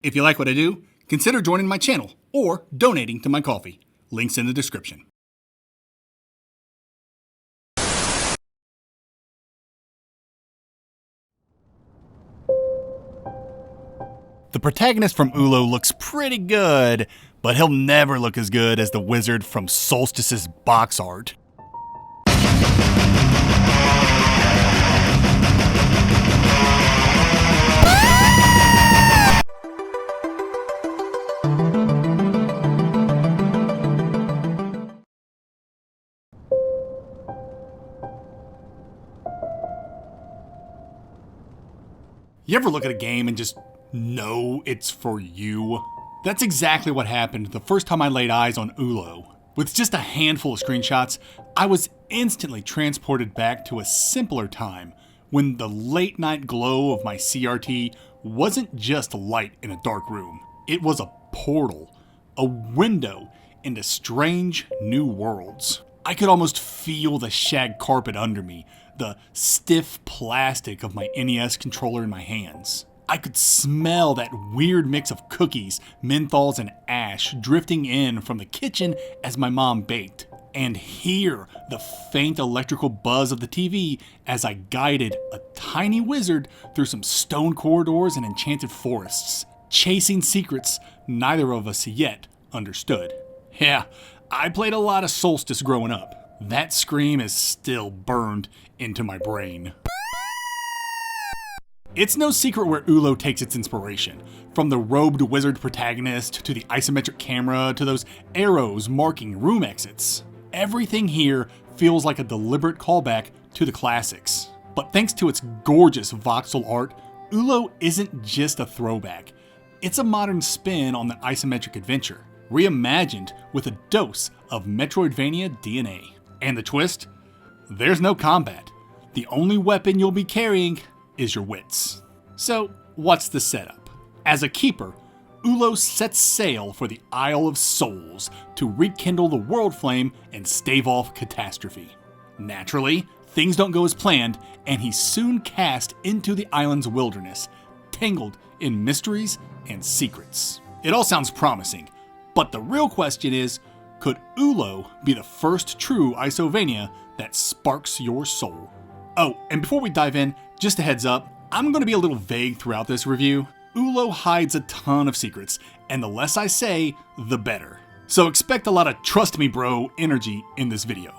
If you like what I do, consider joining my channel or donating to my coffee. Links in the description. The protagonist from Oolo looks pretty good, but he'll never look as good as the wizard from Solstice's box art. You ever look at a game and just know it's for you? That's exactly what happened the first time I laid eyes on Oolo. With just a handful of screenshots, I was instantly transported back to a simpler time when the late night glow of my CRT wasn't just light in a dark room. It was a portal, a window into strange new worlds. I could almost feel the shag carpet under me, the stiff plastic of my NES controller in my hands. I could smell that weird mix of cookies, menthols, and ash drifting in from the kitchen as my mom baked, and hear the faint electrical buzz of the TV as I guided a tiny wizard through some stone corridors and enchanted forests, chasing secrets neither of us yet understood. Yeah, I played a lot of Solstice growing up. That scream is still burned into my brain. It's no secret where Oolo takes its inspiration. From the robed wizard protagonist, to the isometric camera, to those arrows marking room exits. Everything here feels like a deliberate callback to the classics. But thanks to its gorgeous voxel art, Oolo isn't just a throwback. It's a modern spin on the isometric adventure, reimagined with a dose of Metroidvania DNA. And the twist? There's no combat. The only weapon you'll be carrying is your wits. So, what's the setup? As a keeper, Oolo sets sail for the Isle of Souls to rekindle the world flame and stave off catastrophe. Naturally, things don't go as planned, and he's soon cast into the island's wilderness, tangled in mysteries and secrets. It all sounds promising, but the real question is, could Oolo be the first true Iso-vania that sparks your soul? Oh, and before we dive in, just a heads up, I'm going to be a little vague throughout this review. Oolo hides a ton of secrets, and the less I say, the better. So expect a lot of trust me bro energy in this video.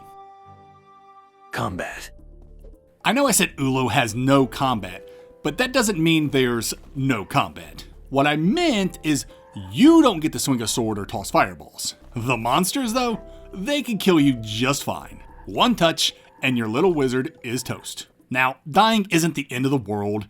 Combat. I know I said Oolo has no combat, but that doesn't mean there's no combat. What I meant is you don't get to swing a sword or toss fireballs. The monsters, though, they can kill you just fine. One touch, and your little wizard is toast. Now, dying isn't the end of the world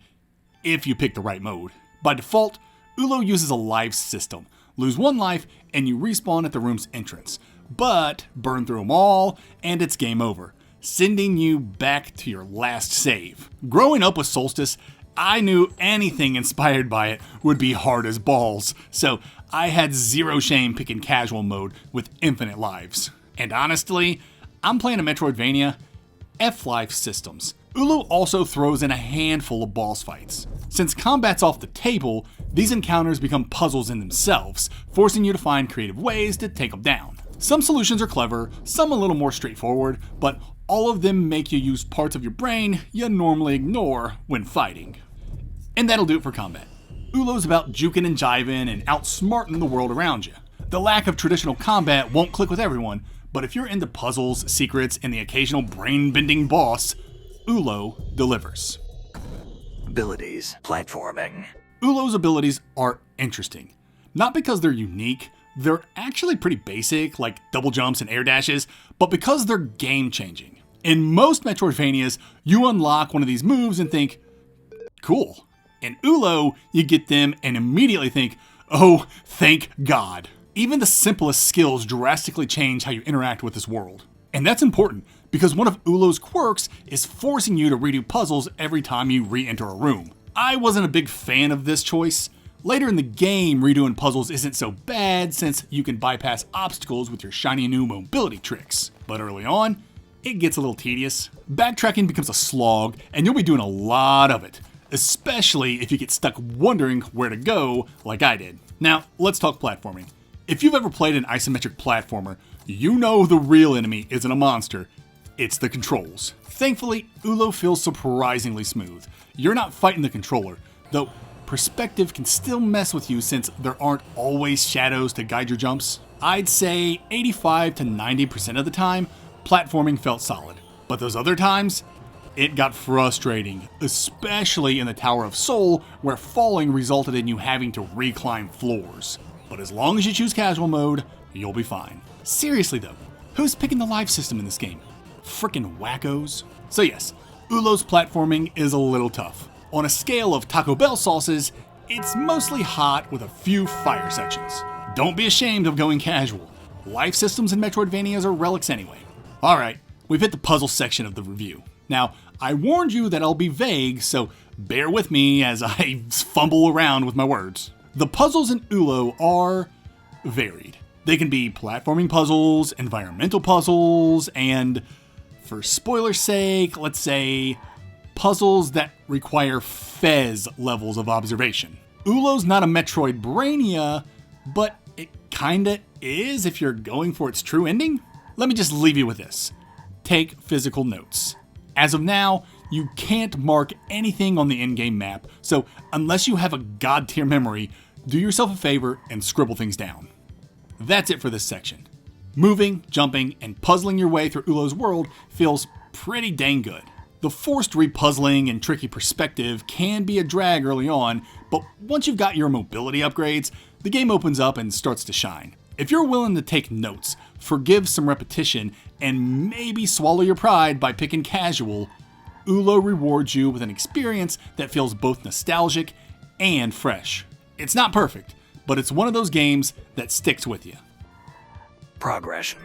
if you pick the right mode. By default, Oolo uses a life system. Lose one life, and you respawn at the room's entrance. But burn through them all, and it's game over, sending you back to your last save. Growing up with Solstice, I knew anything inspired by it would be hard as balls, so I had zero shame picking casual mode with infinite lives. And honestly, I'm playing a Metroidvania, F-life systems. Oolo also throws in a handful of boss fights. Since combat's off the table, these encounters become puzzles in themselves, forcing you to find creative ways to take them down. Some solutions are clever, some a little more straightforward, but all of them make you use parts of your brain you normally ignore when fighting. And that'll do it for combat. Oolo's about juking and jiving and outsmarting the world around you. The lack of traditional combat won't click with everyone, but if you're into puzzles, secrets, and the occasional brain-bending boss, Oolo delivers. Abilities. Platforming. Oolo's abilities are interesting. Not because they're unique, they're actually pretty basic, like double jumps and air dashes, but because they're game-changing. In most Metroidvanias, you unlock one of these moves and think, cool. In Oolo, you get them and immediately think, oh, thank God. Even the simplest skills drastically change how you interact with this world. And that's important, because one of Oolo's quirks is forcing you to redo puzzles every time you re-enter a room. I wasn't a big fan of this choice. Later in the game, redoing puzzles isn't so bad since you can bypass obstacles with your shiny new mobility tricks. But early on, it gets a little tedious. Backtracking becomes a slog, and you'll be doing a lot of it, especially if you get stuck wondering where to go like I did. Now, let's talk platforming. If you've ever played an isometric platformer, you know the real enemy isn't a monster, it's the controls. Thankfully, Oolo feels surprisingly smooth. You're not fighting the controller, though perspective can still mess with you since there aren't always shadows to guide your jumps. I'd say 85 to 90% of the time, platforming felt solid. But those other times, it got frustrating, especially in the Tower of Soul, where falling resulted in you having to reclimb floors. But as long as you choose casual mode, you'll be fine. Seriously though, who's picking the life system in this game? Frickin' wackos. So yes, Oolo's platforming is a little tough. On a scale of Taco Bell sauces, it's mostly hot with a few fire sections. Don't be ashamed of going casual. Life systems in Metroidvanias are relics anyway. Alright, we've hit the puzzle section of the review. Now, I warned you that I'll be vague, so bear with me as I fumble around with my words. The puzzles in Oolo are varied. They can be platforming puzzles, environmental puzzles, and, for spoiler's sake, let's say, puzzles that require Fez levels of observation. Oolo's not a Metroidvania, but it kinda is if you're going for its true ending. Let me just leave you with this. Take physical notes. As of now, you can't mark anything on the in-game map, so unless you have a god-tier memory, do yourself a favor and scribble things down. That's it for this section. Moving, jumping, and puzzling your way through Oolo's world feels pretty dang good. The forced repuzzling and tricky perspective can be a drag early on, but once you've got your mobility upgrades, the game opens up and starts to shine. If you're willing to take notes, forgive some repetition, and maybe swallow your pride by picking casual, Oolo rewards you with an experience that feels both nostalgic and fresh. It's not perfect, but it's one of those games that sticks with you. Progression.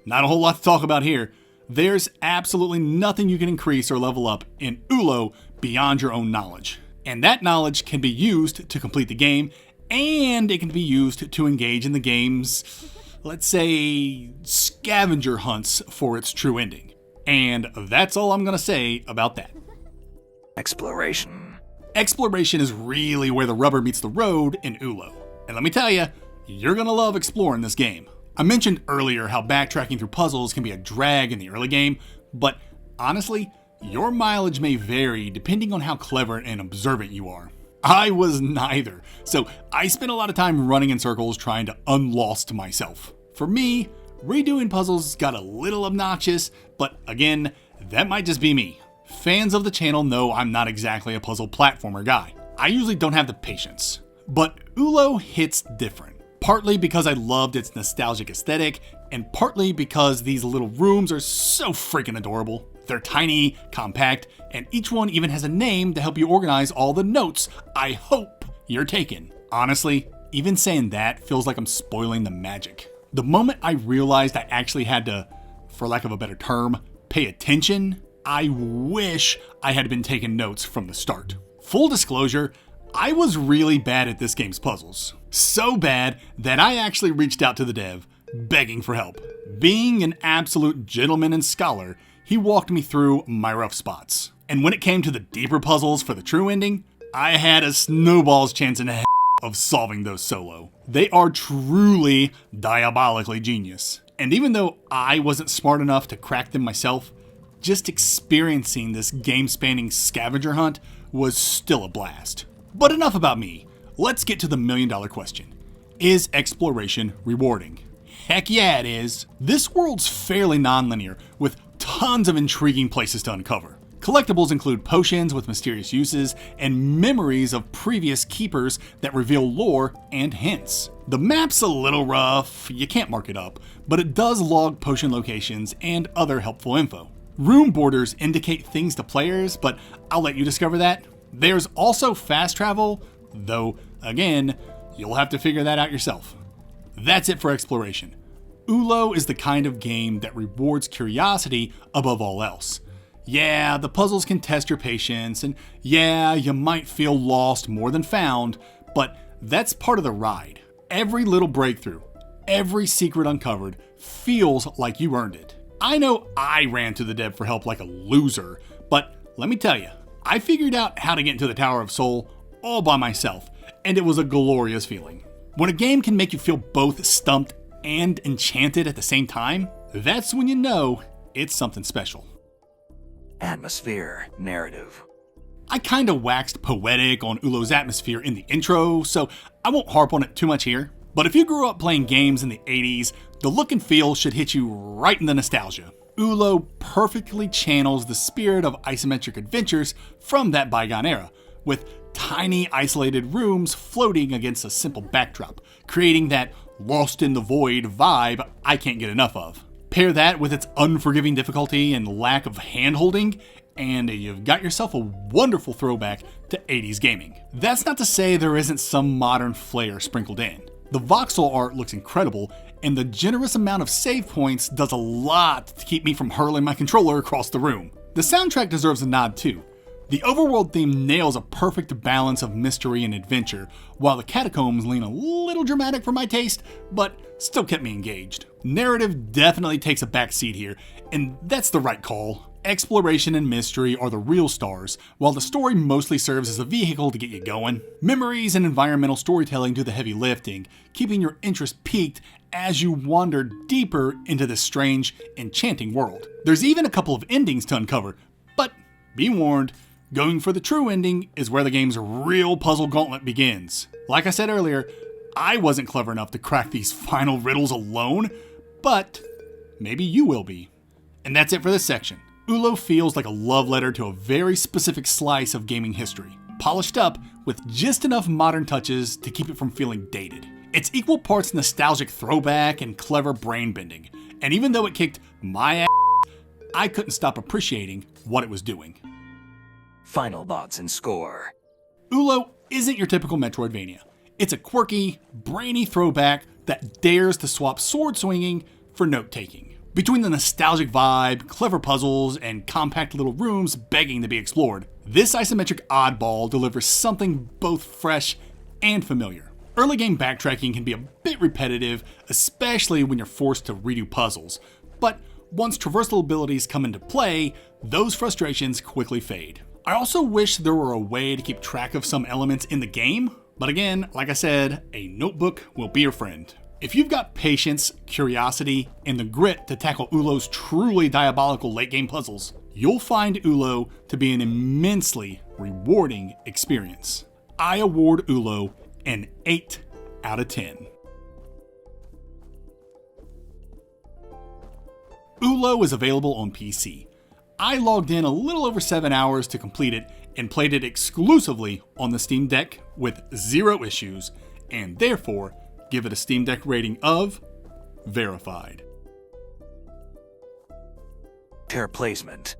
Not a whole lot to talk about here. There's absolutely nothing you can increase or level up in Oolo beyond your own knowledge. And that knowledge can be used to complete the game, and it can be used to engage in the game's, let's say, scavenger hunts for its true ending. And that's all I'm going to say about that. Exploration. Exploration is really where the rubber meets the road in Oolo. And let me tell you, you're going to love exploring this game. I mentioned earlier how backtracking through puzzles can be a drag in the early game, but honestly, your mileage may vary depending on how clever and observant you are. I was neither, so I spent a lot of time running in circles trying to unlost myself. For me, redoing puzzles got a little obnoxious, but again, that might just be me. Fans of the channel know I'm not exactly a puzzle platformer guy. I usually don't have the patience. But Oolo hits different. Partly because I loved its nostalgic aesthetic, and partly because these little rooms are so freaking adorable. They're tiny, compact, and each one even has a name to help you organize all the notes I hope you're taking. Honestly, even saying that feels like I'm spoiling the magic. The moment I realized I actually had to, for lack of a better term, pay attention, I wish I had been taking notes from the start. Full disclosure, I was really bad at this game's puzzles. So bad that I actually reached out to the dev, begging for help. Being an absolute gentleman and scholar, he walked me through my rough spots. And when it came to the deeper puzzles for the true ending, I had a snowball's chance in hell of solving those solo. They are truly diabolically genius. And even though I wasn't smart enough to crack them myself, just experiencing this game-spanning scavenger hunt was still a blast. But enough about me. Let's get to the million-dollar question. Is exploration rewarding? Heck yeah, it is. This world's fairly non-linear, with tons of intriguing places to uncover. Collectibles include potions with mysterious uses and memories of previous keepers that reveal lore and hints. The map's a little rough, you can't mark it up, but it does log potion locations and other helpful info. Room borders indicate things to players, but I'll let you discover that. There's also fast travel, though, again, you'll have to figure that out yourself. That's it for exploration. Oolo is the kind of game that rewards curiosity above all else. Yeah, the puzzles can test your patience, and yeah, you might feel lost more than found, but that's part of the ride. Every little breakthrough, every secret uncovered feels like you earned it. I know I ran to the dev for help like a loser, but let me tell you, I figured out how to get into the Tower of Soul all by myself, and it was a glorious feeling. When a game can make you feel both stumped and enchanted at the same time, that's when you know it's something special. Atmosphere, narrative. I kinda waxed poetic on Oolo's atmosphere in the intro, so I won't harp on it too much here. But if you grew up playing games in the 80s, the look and feel should hit you right in the nostalgia. Oolo perfectly channels the spirit of isometric adventures from that bygone era, with tiny isolated rooms floating against a simple backdrop, creating that lost in the void vibe I can't get enough of. Pair that with its unforgiving difficulty and lack of hand-holding, and you've got yourself a wonderful throwback to 80s gaming. That's not to say there isn't some modern flair sprinkled in. The voxel art looks incredible, and the generous amount of save points does a lot to keep me from hurling my controller across the room. The soundtrack deserves a nod too. The overworld theme nails a perfect balance of mystery and adventure, while the catacombs lean a little dramatic for my taste, but still kept me engaged. Narrative definitely takes a back seat here, and that's the right call. Exploration and mystery are the real stars, while the story mostly serves as a vehicle to get you going. Memories and environmental storytelling do the heavy lifting, keeping your interest piqued as you wander deeper into this strange, enchanting world. There's even a couple of endings to uncover, but be warned, going for the true ending is where the game's real puzzle gauntlet begins. Like I said earlier, I wasn't clever enough to crack these final riddles alone, but maybe you will be. And that's it for this section. Oolo feels like a love letter to a very specific slice of gaming history, polished up with just enough modern touches to keep it from feeling dated. It's equal parts nostalgic throwback and clever brain bending, and even though it kicked my ass, I couldn't stop appreciating what it was doing. Final thoughts and score. Oolo isn't your typical Metroidvania. It's a quirky, brainy throwback that dares to swap sword swinging for note-taking. Between the nostalgic vibe, clever puzzles, and compact little rooms begging to be explored, this isometric oddball delivers something both fresh and familiar. Early game backtracking can be a bit repetitive, especially when you're forced to redo puzzles, but once traversal abilities come into play, those frustrations quickly fade. I also wish there were a way to keep track of some elements in the game, but again, like I said, a notebook will be your friend. If you've got patience, curiosity, and the grit to tackle Oolo's truly diabolical late-game puzzles, you'll find Oolo to be an immensely rewarding experience. I award Oolo an 8 out of 10. Oolo is available on PC. I logged in a little over 7 hours to complete it and played it exclusively on the Steam Deck with 0 issues, and therefore give it a Steam Deck rating of verified. Pair placement.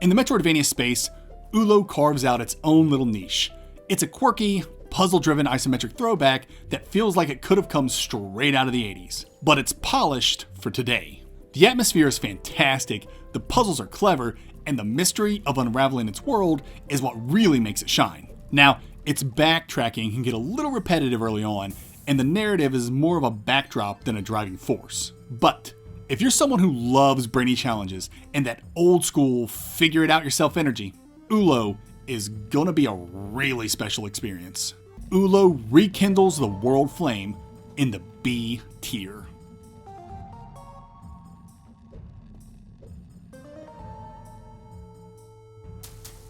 In the Metroidvania space, Oolo carves out its own little niche. It's a quirky, puzzle-driven isometric throwback that feels like it could have come straight out of the 80s, but it's polished for today. The atmosphere is fantastic, the puzzles are clever, and the mystery of unraveling its world is what really makes it shine. Now, its backtracking can get a little repetitive early on, and the narrative is more of a backdrop than a driving force. But if you're someone who loves brainy challenges and that old school figure it out yourself energy, Oolo is gonna be a really special experience. Oolo rekindles the world flame in the B tier.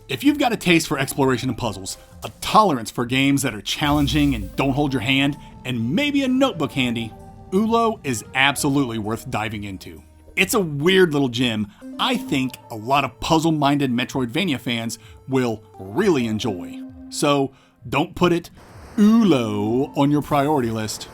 If you've got a taste for exploration and puzzles, a tolerance for games that are challenging and don't hold your hand, and maybe a notebook handy, Oolo is absolutely worth diving into. It's a weird little gem I think a lot of puzzle-minded Metroidvania fans will really enjoy. So don't put it Oolo on your priority list.